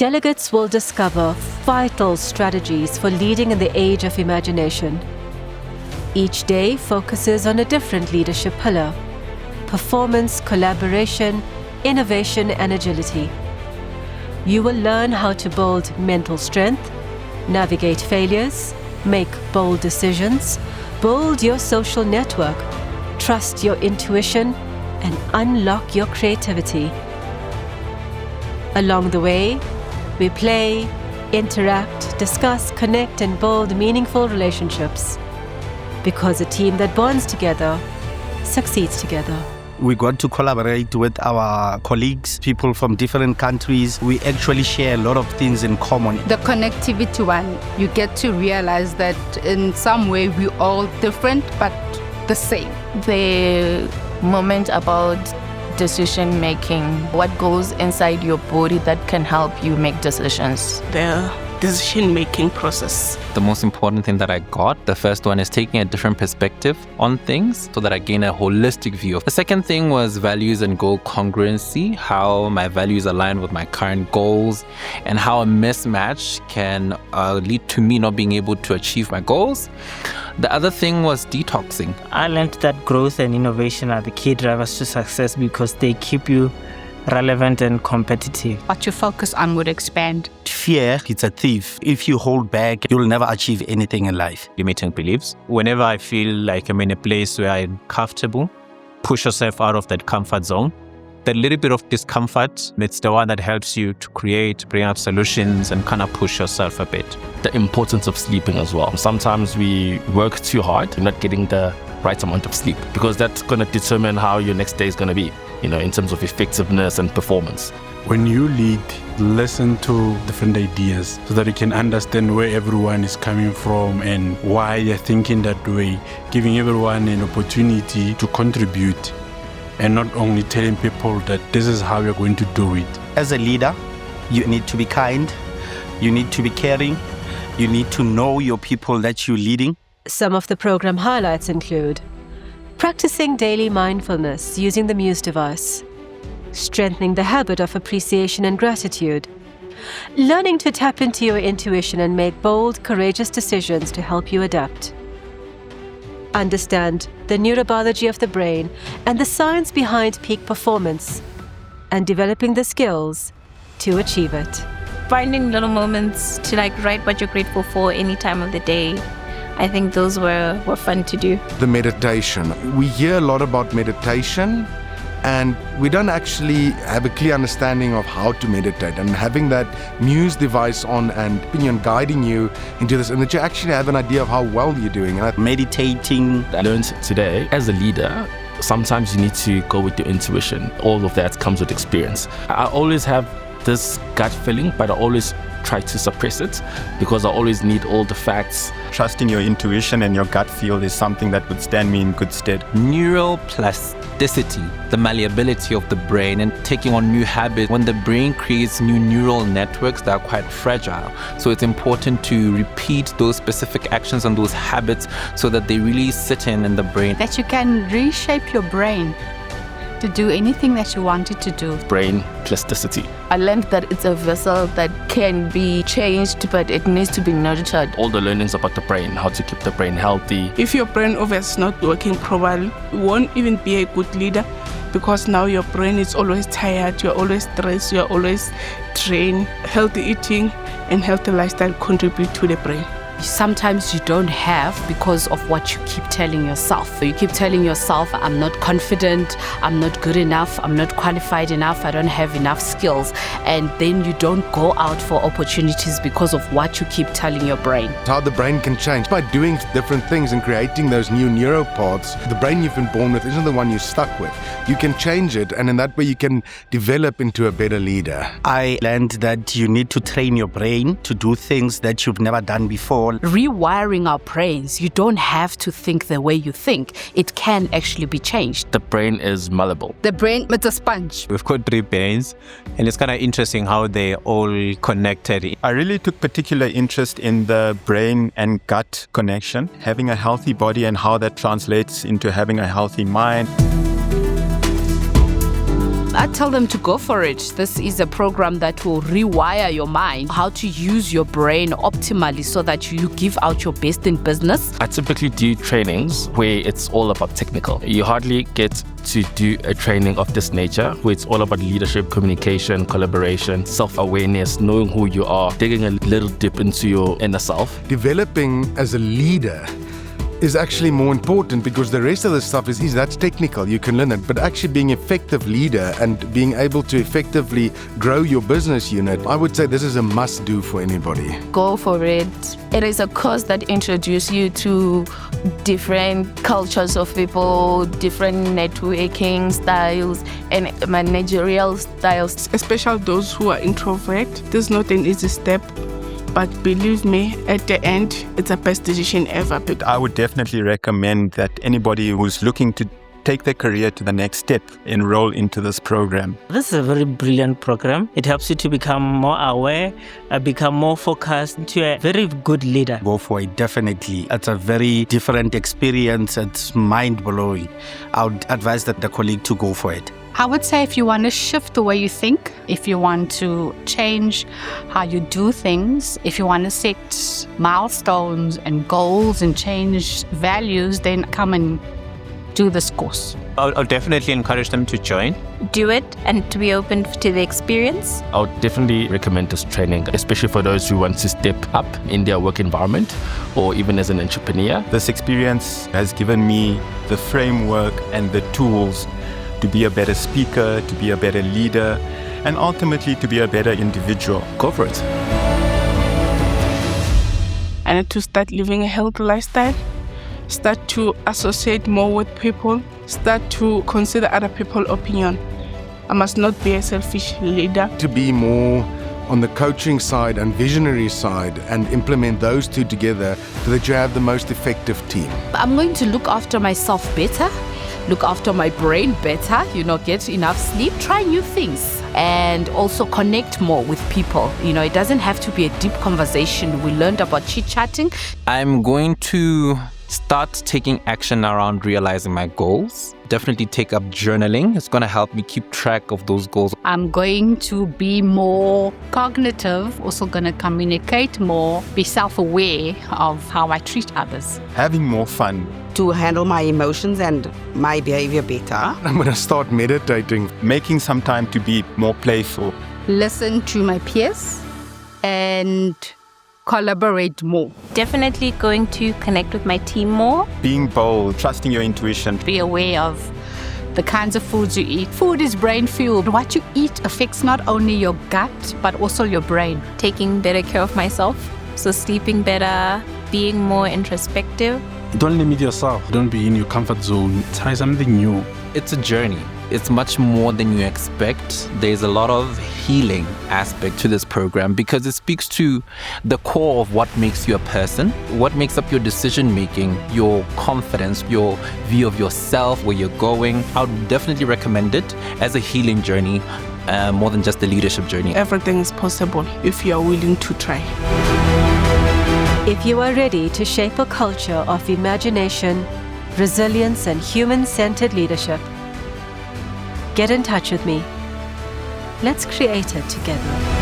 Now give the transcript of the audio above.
Delegates will discover vital strategies for leading in the age of imagination. Each day focuses on a different leadership pillar: performance, collaboration, innovation, and agility. You will learn how to build mental strength, navigate failures, make bold decisions, build your social network, trust your intuition, and unlock your creativity. Along the way, we play, interact, discuss, connect, and build meaningful relationships. Because a team that bonds together succeeds together. We got to collaborate with our colleagues, people from different countries. We actually share a lot of things in common. The connectivity one, you get to realize that in some way we're all different but the same. The moment about decision making, what goes inside your body that can help you make decisions. The decision-making process. The most important thing that I got, the first one is taking a different perspective on things so that I gain a holistic view. The second thing was values and goal congruency, how my values align with my current goals and how a mismatch can lead to me not being able to achieve my goals. The other thing was detoxing. I learned that growth and innovation are the key drivers to success because they keep you relevant and competitive. What you focus on would expand. Fear, it's a thief. If you hold back, you'll never achieve anything in life. Limiting beliefs. Whenever I feel like I'm in a place where I'm comfortable, push yourself out of that comfort zone. That little bit of discomfort, it's the one that helps you to create, bring up solutions and kind of push yourself a bit. The importance of sleeping as well. Sometimes we work too hard, not getting the right amount of sleep, because that's going to determine how your next day is going to be, in terms of effectiveness and performance. When you lead, listen to different ideas so that you can understand where everyone is coming from and why they're thinking that way, giving everyone an opportunity to contribute and not only telling people that this is how you're going to do it. As a leader, you need to be kind, you need to be caring, you need to know your people that you're leading. Some of the program highlights include practicing daily mindfulness using the Muse device, strengthening the habit of appreciation and gratitude, learning to tap into your intuition and make bold, courageous decisions to help you adapt, understand the neurobiology of the brain and the science behind peak performance, and developing the skills to achieve it. Finding little moments to write what you're grateful for any time of the day. I think those were fun to do. The meditation. We hear a lot about meditation and we don't actually have a clear understanding of how to meditate, and having that Muse device on and guiding you into this, and that you actually have an idea of how well you're doing. And meditating. I learned today, as a leader, sometimes you need to go with your intuition. All of that comes with experience. I always have this gut feeling, but I always try to suppress it because I always need all the facts. Trusting your intuition and your gut feel is something that would stand me in good stead. Neuroplasticity, the malleability of the brain and taking on new habits. When the brain creates new neural networks that are quite fragile, so it's important to repeat those specific actions and those habits so that they really sit in the brain. That you can reshape your brain to do anything that you wanted to do. Brain plasticity. I learned that it's a vessel that can be changed, but it needs to be nurtured. All the learnings about the brain, how to keep the brain healthy. If your brain is not working properly, you won't even be a good leader, because now your brain is always tired, you're always stressed, you're always drained. Healthy eating and healthy lifestyle contribute to the brain. Sometimes you don't have because of what you keep telling yourself. You keep telling yourself, I'm not confident, I'm not good enough, I'm not qualified enough, I don't have enough skills. And then you don't go out for opportunities because of what you keep telling your brain. How the brain can change by doing different things and creating those new neuropaths. The brain you've been born with isn't the one you're stuck with. You can change it, and in that way you can develop into a better leader. I learned that you need to train your brain to do things that you've never done before. Rewiring our brains. You don't have to think the way you think. It can actually be changed. The brain is malleable. The brain is a sponge. We've got 3 brains, and it's kind of interesting how they all connected. I really took particular interest in the brain and gut connection, having a healthy body and how that translates into having a healthy mind. I tell them to go for it. This is a program that will rewire your mind, how to use your brain optimally so that you give out your best in business. I typically do trainings where it's all about technical. You hardly get to do a training of this nature where it's all about leadership, communication, collaboration, self-awareness, knowing who you are, digging a little dip into your inner self. Developing as a leader is actually more important because the rest of the stuff is that's technical, you can learn it, but actually being an effective leader and being able to effectively grow your business unit, I would say this is a must-do for anybody. Go for it. It is a course that introduces you to different cultures of people, different networking styles and managerial styles. Especially those who are introvert. This is not an easy step. But believe me, at the end, it's the best decision ever. I would definitely recommend that anybody who's looking to take their career to the next step enroll into this program. This is a very brilliant program. It helps you to become more aware, become more focused, to a very good leader. Go for it, definitely. It's a very different experience. It's mind-blowing. I would advise the colleague to go for it. I would say if you want to shift the way you think, if you want to change how you do things, if you want to set milestones and goals and change values, then come and do this course. I'll definitely encourage them to join. Do it and to be open to the experience. I would definitely recommend this training, especially for those who want to step up in their work environment or even as an entrepreneur. This experience has given me the framework and the tools to be a better speaker, to be a better leader, and ultimately to be a better individual. Go for it. I need to start living a healthy lifestyle, start to associate more with people, start to consider other people's opinion. I must not be a selfish leader. To be more on the coaching side and visionary side and implement those two together so that you have the most effective team. I'm going to look after myself better, look after my brain better, get enough sleep, try new things, and also connect more with people. It doesn't have to be a deep conversation. We learned about chit-chatting. I'm going to start taking action around realizing my goals. Definitely take up journaling. It's going to help me keep track of those goals. I'm going to be more cognitive, also going to communicate more, be self-aware of how I treat others. Having more fun. To handle my emotions and my behavior better. I'm going to start meditating. Making some time to be more playful. Listen to my peers and collaborate more. Definitely going to connect with my team more. Being bold, trusting your intuition. Be aware of the kinds of foods you eat. Food is brain fueled. What you eat affects not only your gut, but also your brain. Taking better care of myself. So sleeping better, being more introspective. Don't limit yourself. Don't be in your comfort zone. Try something new. It's a journey. It's much more than you expect. There's a lot of healing aspect to this program because it speaks to the core of what makes you a person, what makes up your decision making, your confidence, your view of yourself, where you're going. I would definitely recommend it as a healing journey, more than just a leadership journey. Everything is possible if you are willing to try. If you are ready to shape a culture of imagination, resilience, and human-centered leadership, get in touch with me. Let's create it together.